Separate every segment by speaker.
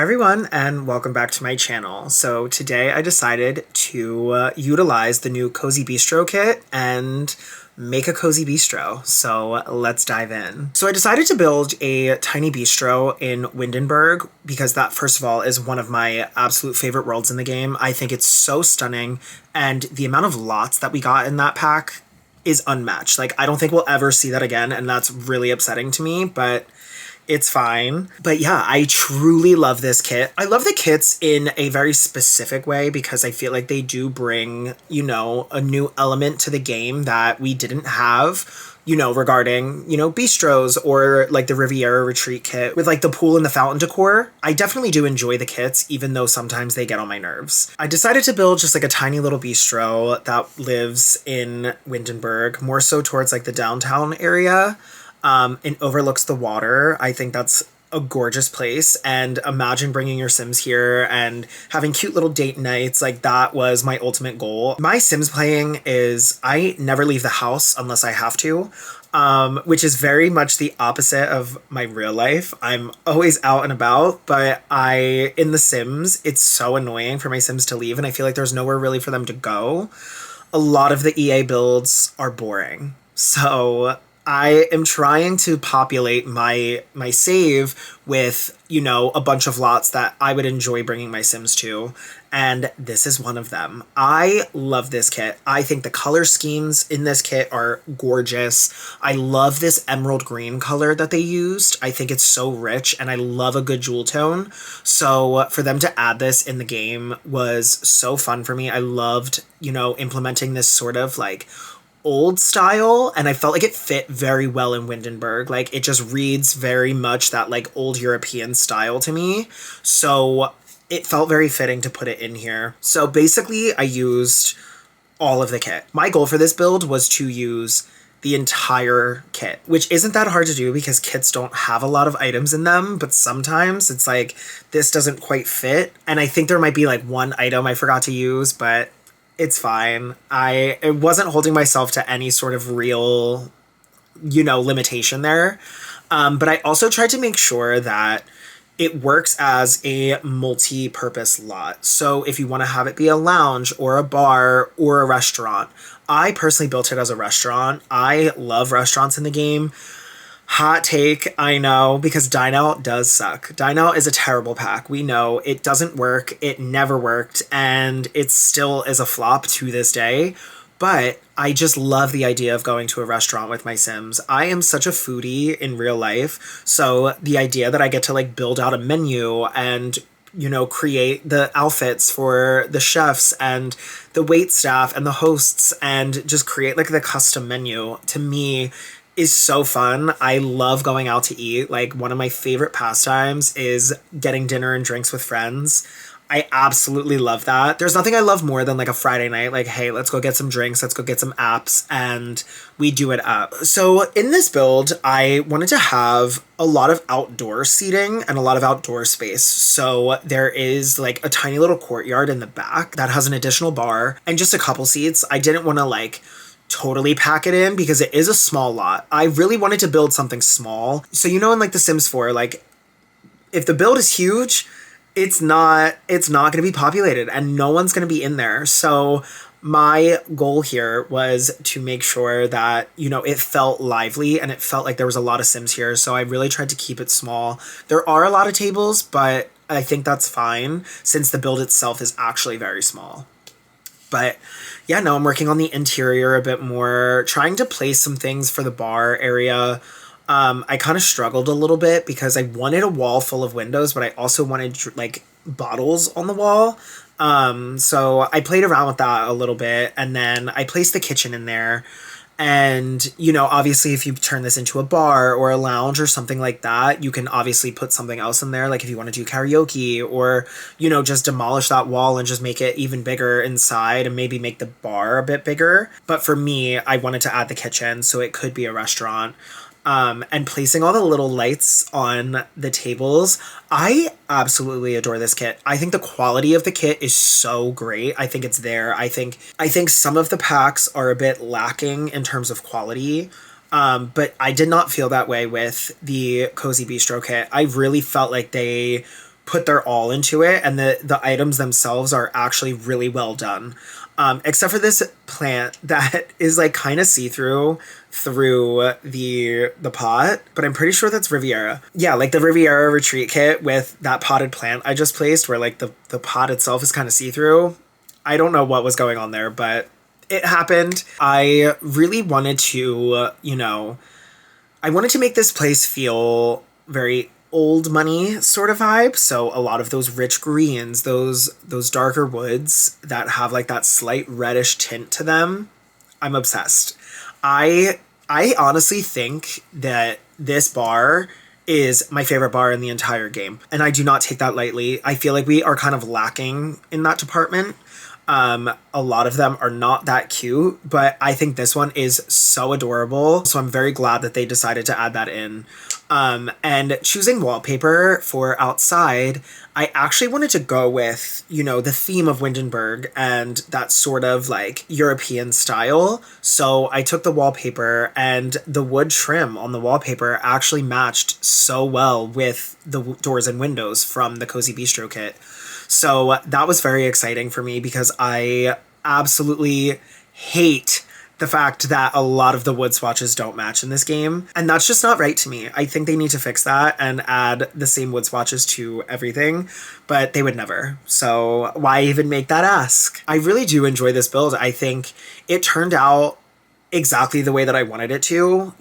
Speaker 1: everyone, and welcome back to my channel. So today I decided to utilize the new Cozy Bistro kit and make a cozy bistro. So let's dive in. So I decided to build a tiny bistro in Windenburg because that, first of all, is one of my absolute favorite worlds in the game. I think it's so stunning, and the amount of lots that we got in that pack is unmatched. Like, I don't think we'll ever see that again, and that's really upsetting to me, but it's fine. But yeah, I truly love this kit. I love the kits in a very specific way because I feel like they do bring, a new element to the game that we didn't have, regarding, bistros or like the Riviera Retreat kit with like the pool and the fountain decor. I definitely do enjoy the kits, even though sometimes they get on my nerves. I decided to build just like a tiny little bistro that lives in Windenburg, more so towards like the downtown area. It overlooks the water. I think that's a gorgeous place, and imagine bringing your Sims here and having cute little date nights. Like, that was my ultimate goal. My Sims playing is I never leave the house unless I have to, which is very much the opposite of my real life. I'm always out and about, but in the Sims, it's so annoying for my Sims to leave, and I feel like there's nowhere really for them to go. A lot of the EA builds are boring. So I am trying to populate my save with, a bunch of lots that I would enjoy bringing my Sims to, and this is one of them. I love this kit. I think the color schemes in this kit are gorgeous. I love this emerald green color that they used. I think it's so rich, and I love a good jewel tone. So for them to add this in the game was so fun for me. I loved, implementing this sort of like old style, and I felt like it fit very well in Windenburg. Like, it just reads very much that like old European style to me, so it felt very fitting to put it in here. So basically I used all of the kit. My goal for this build was to use the entire kit, which isn't that hard to do because kits don't have a lot of items in them, but sometimes it's like this doesn't quite fit, and I think there might be like one item I forgot to use, but it's fine. I wasn't holding myself to any sort of real, limitation there. But I also tried to make sure that it works as a multi-purpose lot. So if you want to have it be a lounge or a bar or a restaurant, I personally built it as a restaurant. I love restaurants in the game. Hot take, I know, because Dine Out does suck. Dine Out is a terrible pack. We know it doesn't work. It never worked, and it still is a flop to this day. But I just love the idea of going to a restaurant with my Sims. I am such a foodie in real life, so the idea that I get to like build out a menu and create the outfits for the chefs and the wait staff and the hosts and just create like the custom menu, to me, is so fun. I love going out to eat. Like, one of my favorite pastimes is getting dinner and drinks with friends. I absolutely love that. There's nothing I love more than like a Friday night, like, hey, let's go get some drinks, let's go get some apps, and we do it up. So in this build, I wanted to have a lot of outdoor seating and a lot of outdoor space. So there is like a tiny little courtyard in the back that has an additional bar and just a couple seats. I didn't want to like totally pack it in because it is a small lot. I really wanted to build something small. So in like The Sims 4, like, if the build is huge, it's not going to be populated and no one's going to be in there. So my goal here was to make sure that, it felt lively and it felt like there was a lot of Sims here. So I really tried to keep it small. There are a lot of tables, but I think that's fine since the build itself is actually very small. But yeah, no, I'm working on the interior a bit more, trying to place some things for the bar area. I kind of struggled a little bit because I wanted a wall full of windows, but I also wanted like bottles on the wall. So I played around with that a little bit, and then I placed the kitchen in there. And, obviously if you turn this into a bar or a lounge or something like that, you can obviously put something else in there. Like if you want to do karaoke or, just demolish that wall and just make it even bigger inside and maybe make the bar a bit bigger. But for me, I wanted to add the kitchen so it could be a restaurant. And placing all the little lights on the tables. I absolutely adore this kit. I think the quality of the kit is so great. I think it's there. I think some of the packs are a bit lacking in terms of quality. But I did not feel that way with the Cozy Bistro kit. I really felt like they put their all into it, and the items themselves are actually really well done. Except for this plant that is like kind of see-through through the pot, but I'm pretty sure that's Riviera. Yeah, like the Riviera retreat kit with that potted plant I just placed where like the pot itself is kind of see-through. I don't know what was going on there, but it happened. I really wanted to, I wanted to make this place feel very old money sort of vibe. So a lot of those rich greens, those darker woods that have like that slight reddish tint to them. I'm obsessed. I honestly think that this bar is my favorite bar in the entire game. And I do not take that lightly. I feel like we are kind of lacking in that department. A lot of them are not that cute, but I think this one is so adorable. So I'm very glad that they decided to add that in. And choosing wallpaper for outside, I actually wanted to go with, the theme of Windenburg and that sort of like European style. So I took the wallpaper, and the wood trim on the wallpaper actually matched so well with the doors and windows from the Cozy Bistro kit. So that was very exciting for me because I absolutely hate the fact that a lot of the wood swatches don't match in this game. And that's just not right to me. I think they need to fix that and add the same wood swatches to everything, but they would never. So why even make that ask? I really do enjoy this build. I think it turned out exactly the way that I wanted it to,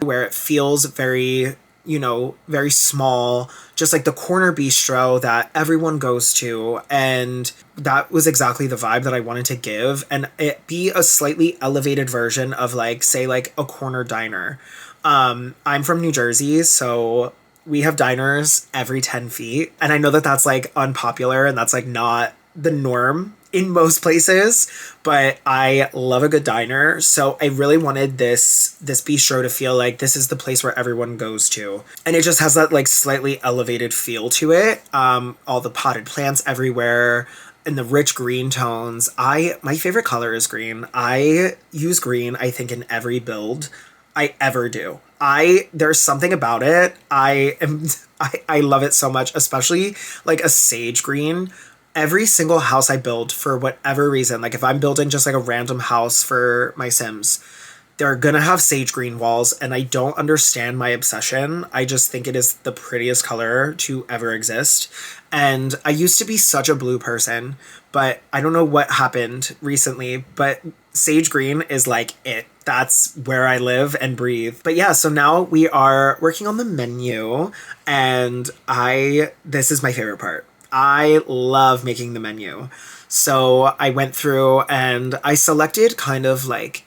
Speaker 1: where it feels very, very small, just like the corner bistro that everyone goes to. And that was exactly the vibe that I wanted to give, and it be a slightly elevated version of like, say, like a corner diner. I'm from New Jersey, so we have diners every 10 feet. And I know that that's like unpopular and that's like not the norm in most places, but I love a good diner. So I really wanted this bistro to feel like this is the place where everyone goes to. And it just has that like slightly elevated feel to it. All the potted plants everywhere and the rich green tones. My favorite color is green. I use green, I think, in every build I ever do. There's something about it. I love it so much, especially like a sage green. Every single house I build, for whatever reason, like if I'm building just like a random house for my Sims, they're gonna have sage green walls, and I don't understand my obsession. I just think it is the prettiest color to ever exist. And I used to be such a blue person, but I don't know what happened recently, but sage green is like it. That's where I live and breathe. But yeah, so now we are working on the menu, and this is my favorite part. I love making the menu. So I went through and I selected kind of like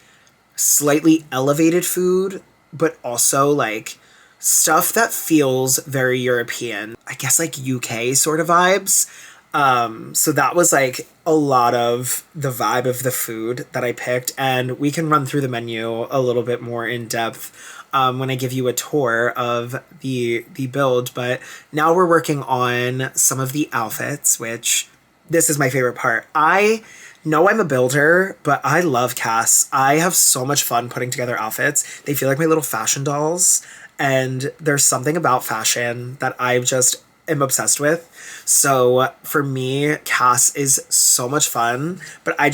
Speaker 1: slightly elevated food, but also like stuff that feels very European. I guess like UK sort of vibes. So that was like a lot of the vibe of the food that I picked, and we can run through the menu a little bit more in depth when I give you a tour of the build. But now we're working on some of the outfits, which this is my favorite part. I know I'm a builder, but I love Cass. I have so much fun putting together outfits. They feel like my little fashion dolls, and there's something about fashion that I just am obsessed with. So for me, Cass is so much fun, but I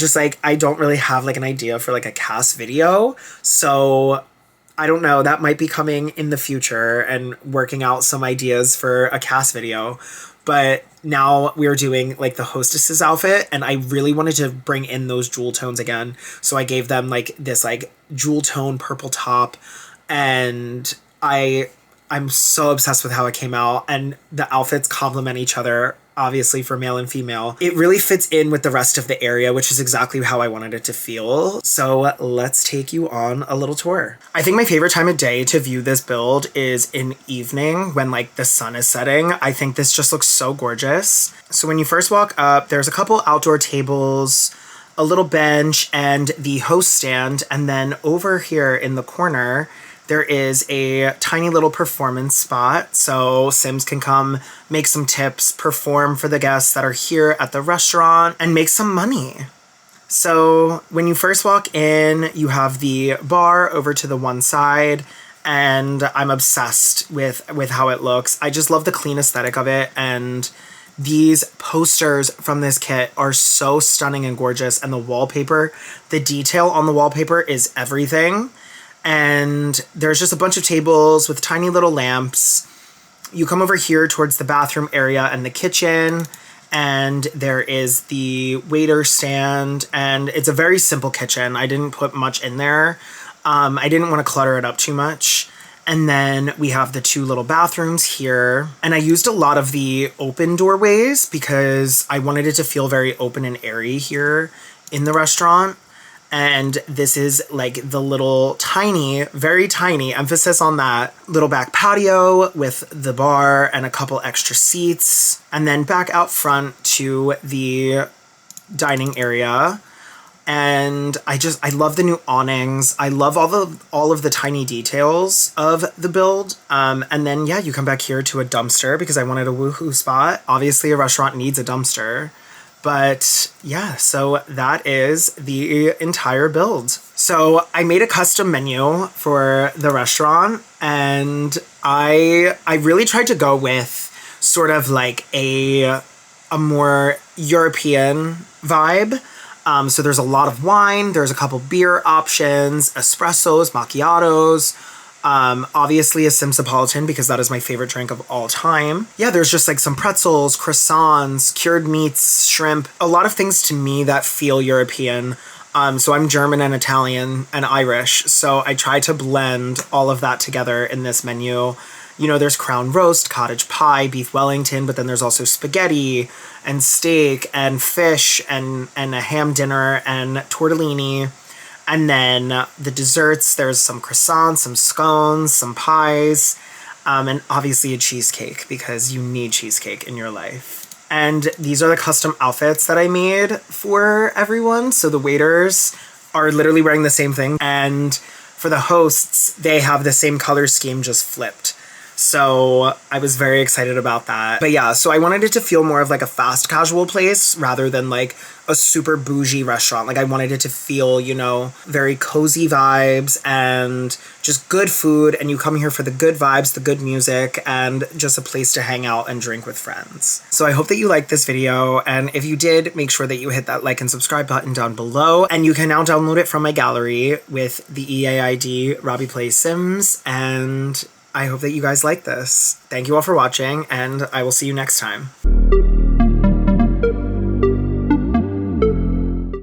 Speaker 1: don't really have like an idea for like a Cass video. So I don't know, that might be coming in the future and working out some ideas for a Cass video. But now we're doing like the hostess's outfit, and I really wanted to bring in those jewel tones again. So I gave them like this like jewel tone purple top, and I'm so obsessed with how it came out, and the outfits complement each other, obviously, for male and female. It really fits in with the rest of the area, which is exactly how I wanted it to feel. So let's take you on a little tour. I think my favorite time of day to view this build is in evening when like the sun is setting. I think this just looks so gorgeous. So when you first walk up, there's a couple outdoor tables, a little bench, and the host stand. And then over here in the corner, there is a tiny little performance spot, so Sims can come make some tips, perform for the guests that are here at the restaurant, and make some money. So when you first walk in, you have the bar over to the one side, and I'm obsessed with how it looks. I just love the clean aesthetic of it, and these posters from this kit are so stunning and gorgeous, and the wallpaper, the detail on the wallpaper is everything. And there's just a bunch of tables with tiny little lamps. You come over here towards the bathroom area and the kitchen, and there is the waiter stand, and it's a very simple kitchen. I didn't put much in there. I didn't want to clutter it up too much. And then we have the 2 little bathrooms here. And I used a lot of the open doorways because I wanted it to feel very open and airy here in the restaurant. And this is like the little tiny, very tiny, emphasis on that, little back patio with the bar and a couple extra seats. And then back out front to the dining area. And I love the new awnings. I love all of the tiny details of the build. And then, yeah, you come back here to a dumpster because I wanted a woohoo spot. Obviously, a restaurant needs a dumpster. But yeah, so that is the entire build. So I made a custom menu for the restaurant, and I really tried to go with sort of like a more European vibe. So there's a lot of wine, there's a couple beer options, espressos, macchiatos, obviously a Simsapolitan because that is my favorite drink of all time. Yeah, there's just like some pretzels, croissants, cured meats, shrimp, a lot of things to me that feel European. So I'm German and Italian and Irish, so I try to blend all of that together in this menu. You know, there's crown roast, cottage pie, beef Wellington, but then there's also spaghetti and steak and fish and a ham dinner and tortellini. And then the desserts, there's some croissants, some scones, some pies, and obviously a cheesecake because you need cheesecake in your life. And these are the custom outfits that I made for everyone. So the waiters are literally wearing the same thing. And for the hosts, they have the same color scheme, just flipped. So I was very excited about that. But yeah, so I wanted it to feel more of like a fast casual place rather than like a super bougie restaurant. Like I wanted it to feel, you know, very cozy vibes and just good food. And you come here for the good vibes, the good music, and just a place to hang out and drink with friends. So I hope that you liked this video. And if you did, make sure that you hit that like and subscribe button down below. And you can now download it from my gallery with the EAID Robbie Plays Sims. And I hope that you guys like this. Thank you all for watching, and I will see you next time.